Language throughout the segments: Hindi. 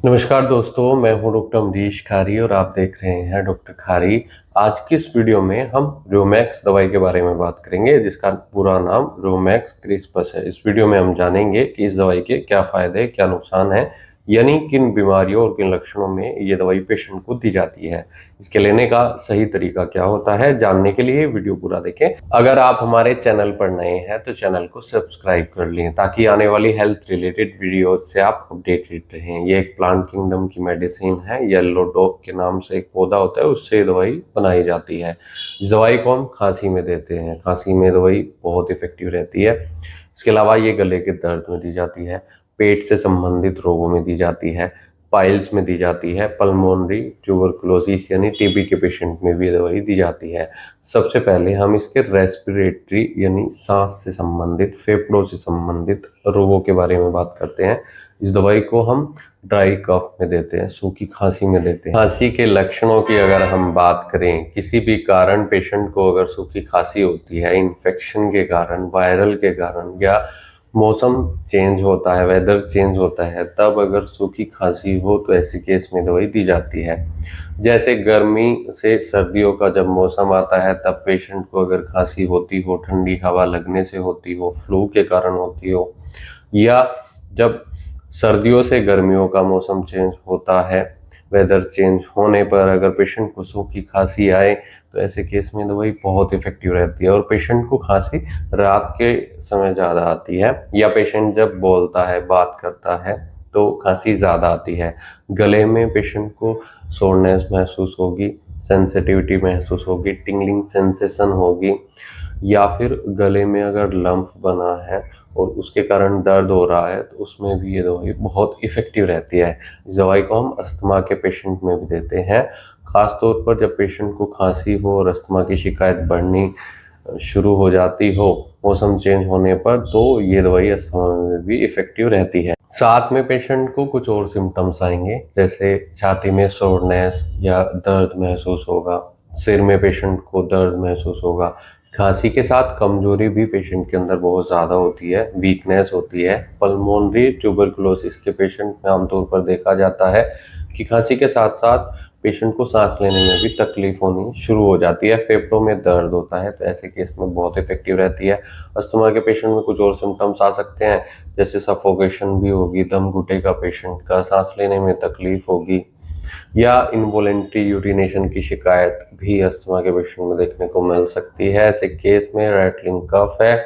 नमस्कार दोस्तों, मैं हूं डॉक्टर अमरीश खारी और आप देख रहे हैं डॉक्टर खारी। आज की इस वीडियो में हम रोमैक्स दवाई के बारे में बात करेंगे, जिसका पूरा नाम रोमैक्स क्रिस्पस है। इस वीडियो में हम जानेंगे कि इस दवाई के क्या फायदे, क्या नुकसान है, यानी किन बीमारियों और किन लक्षणों में ये दवाई पेशेंट को दी जाती है। इसके लेने का सही तरीका क्या होता है, जानने के लिए वीडियो पूरा देखें। अगर आप हमारे चैनल पर नए हैं तो चैनल को सब्सक्राइब कर लें, ताकि आने वाली हेल्थ रिलेटेड वीडियो से आप अपडेटेड रहें। ये एक प्लांट किंगडम की मेडिसिन है। येलो डॉग के नाम से एक पौधा होता है, उससे दवाई बनाई जाती है। इस दवाई को हम खांसी में देते हैं। खांसी में दवाई बहुत इफेक्टिव रहती है। इसके अलावा ये गले के दर्द में दी जाती है, पेट से संबंधित रोगों में दी जाती है, पाइल्स में दी जाती है, पल्मोनरी ट्यूबरकुलोसिस यानी टीबी के पेशेंट में भी दवाई दी जाती है। सबसे पहले हम इसके रेस्पिरेटरी यानी सांस से संबंधित, फेफड़ों से संबंधित रोगों के बारे में बात करते हैं। इस दवाई को हम ड्राई कफ में देते हैं, सूखी खांसी में देते हैं। खांसी के लक्षणों की अगर हम बात करें, किसी भी कारण पेशेंट को अगर सूखी खांसी होती है, इन्फेक्शन के कारण, वायरल के कारण, या मौसम चेंज होता है, वेदर चेंज होता है, तब अगर सूखी खांसी हो तो ऐसे केस में दवाई दी जाती है। जैसे गर्मी से सर्दियों का जब मौसम आता है, तब पेशेंट को अगर खांसी होती हो, ठंडी हवा लगने से होती हो, फ्लू के कारण होती हो, या जब सर्दियों से गर्मियों का मौसम चेंज होता है, वेदर चेंज होने पर अगर पेशेंट को सूखी खांसी आए तो ऐसे केस में दवाई बहुत इफेक्टिव रहती है। और पेशेंट को खांसी रात के समय ज़्यादा आती है, या पेशेंट जब बोलता है, बात करता है, तो खांसी ज़्यादा आती है। गले में पेशेंट को सोरनेस महसूस होगी, सेंसिटिविटी महसूस होगी, टिंगलिंग सेंसेशन होगी, या फिर गले में अगर लंप बना है और उसके कारण दर्द हो रहा है, तो उसमें भी ये दवाई बहुत इफेक्टिव रहती है। इस दवाई को हम अस्थमा के पेशेंट में भी देते हैं। खास तौर पर जब पेशेंट को खांसी हो और अस्थमा की शिकायत बढ़नी शुरू हो जाती हो मौसम चेंज होने पर, तो ये दवाई अस्थमा में भी इफेक्टिव रहती है। साथ में पेशेंट को कुछ और सिम्टम्स आएंगे, जैसे छाती में सोरनेस या दर्द महसूस होगा, सिर में पेशेंट को दर्द महसूस होगा। खांसी के साथ कमजोरी भी पेशेंट के अंदर बहुत ज़्यादा होती है, वीकनेस होती है। पल्मोनरी ट्यूबरकुलोसिस के पेशेंट में आमतौर पर देखा जाता है कि खांसी के साथ साथ पेशेंट को सांस लेने में भी तकलीफ होनी शुरू हो जाती है, फेफड़ों में दर्द होता है, तो ऐसे केस में बहुत इफेक्टिव रहती है। अस्थमा के पेशेंट में कुछ और सिम्टम्स आ सकते हैं, जैसे सफोकेशन भी होगी, दम घुटेगा पेशेंट का, सांस लेने में तकलीफ होगी, या इनवॉलेंट्री यूरिनेशन की शिकायत भी अस्थमा के पेशेंट में देखने को मिल सकती है। ऐसे केस में रैटलिंग कफ है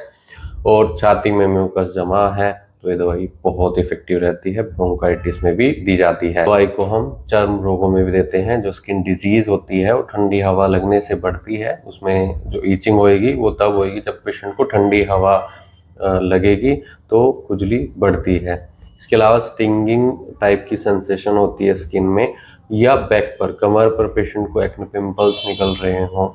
और छाती में म्यूकस जमा है, तो ये दवाई बहुत इफेक्टिव रहती है। ब्रोंकाइटिस में भी दी जाती है। दवाई को हम चर्म रोगों में भी देते हैं। जो स्किन डिजीज होती है वो ठंडी हवा लगने से बढ़ती है, उसमें जो ईचिंग होएगी वो तब होएगी जब पेशेंट को ठंडी हवा लगेगी तो खुजली बढ़ती है। इसके अलावा स्टिंगिंग टाइप की सेंसेशन होती है स्किन में, या बैक पर, कमर पर पेशेंट को एक्ने पिंपल्स निकल रहे हों,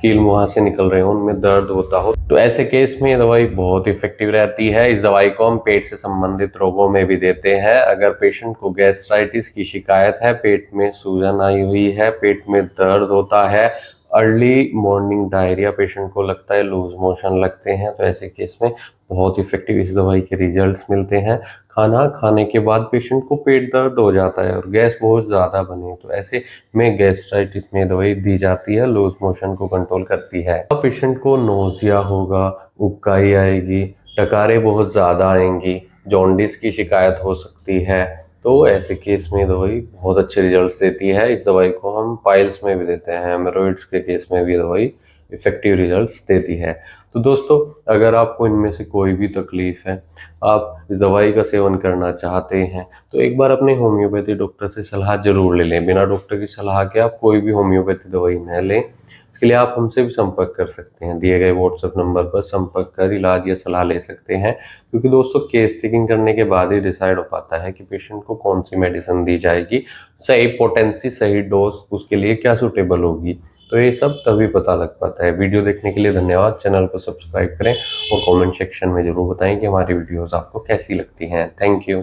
कील मुहासे निकल रहे हों, उनमें दर्द होता हो, तो ऐसे केस में ये दवाई बहुत इफेक्टिव रहती है। इस दवाई को हम पेट से संबंधित रोगों में भी देते हैं। अगर पेशेंट को गैस्ट्राइटिस की शिकायत है, पेट में सूजन आई हुई है, पेट में दर्द होता है, अर्ली मॉर्निंग डायरिया पेशेंट को लगता है, लूज मोशन लगते हैं, तो ऐसे केस में बहुत इफेक्टिव इस दवाई के रिजल्ट्स मिलते हैं। खाना खाने के बाद पेशेंट को पेट दर्द हो जाता है और गैस बहुत ज़्यादा बने, तो ऐसे में गैस्ट्राइटिस में दवाई दी जाती है, लूज मोशन को कंट्रोल करती है। पेशेंट को नोजिया होगा, उबकाई आएगी, डकारें बहुत ज़्यादा आएंगी, जॉन्डिस की शिकायत हो सकती है, तो ऐसे केस में दवाई बहुत अच्छे रिजल्ट्स देती है। इस दवाई को हम पाइल्स में भी देते हैं, हेमोरॉइड्स के केस में भी दवाई इफेक्टिव रिजल्ट्स देती है। तो दोस्तों, अगर आपको इनमें से कोई भी तकलीफ है, आप इस दवाई का सेवन करना चाहते हैं, तो एक बार अपने होम्योपैथी डॉक्टर से सलाह जरूर ले लें। बिना डॉक्टर की सलाह के आप कोई भी होम्योपैथी दवाई न लें। इसके लिए आप हमसे भी संपर्क कर सकते हैं, दिए गए व्हाट्सएप नंबर पर संपर्क कर इलाज या सलाह ले सकते हैं। क्योंकि दोस्तों, केस चेकिंग करने के बाद ही डिसाइड हो पाता है कि पेशेंट को कौन सी मेडिसिन दी जाएगी, सही पोटेंसी, सही डोज उसके लिए क्या सूटेबल होगी, तो ये सब तभी पता लग पाता है। वीडियो देखने के लिए धन्यवाद। चैनल को सब्सक्राइब करें और कमेंट सेक्शन में जरूर बताएं कि हमारी वीडियोस आपको कैसी लगती हैं। Thank you.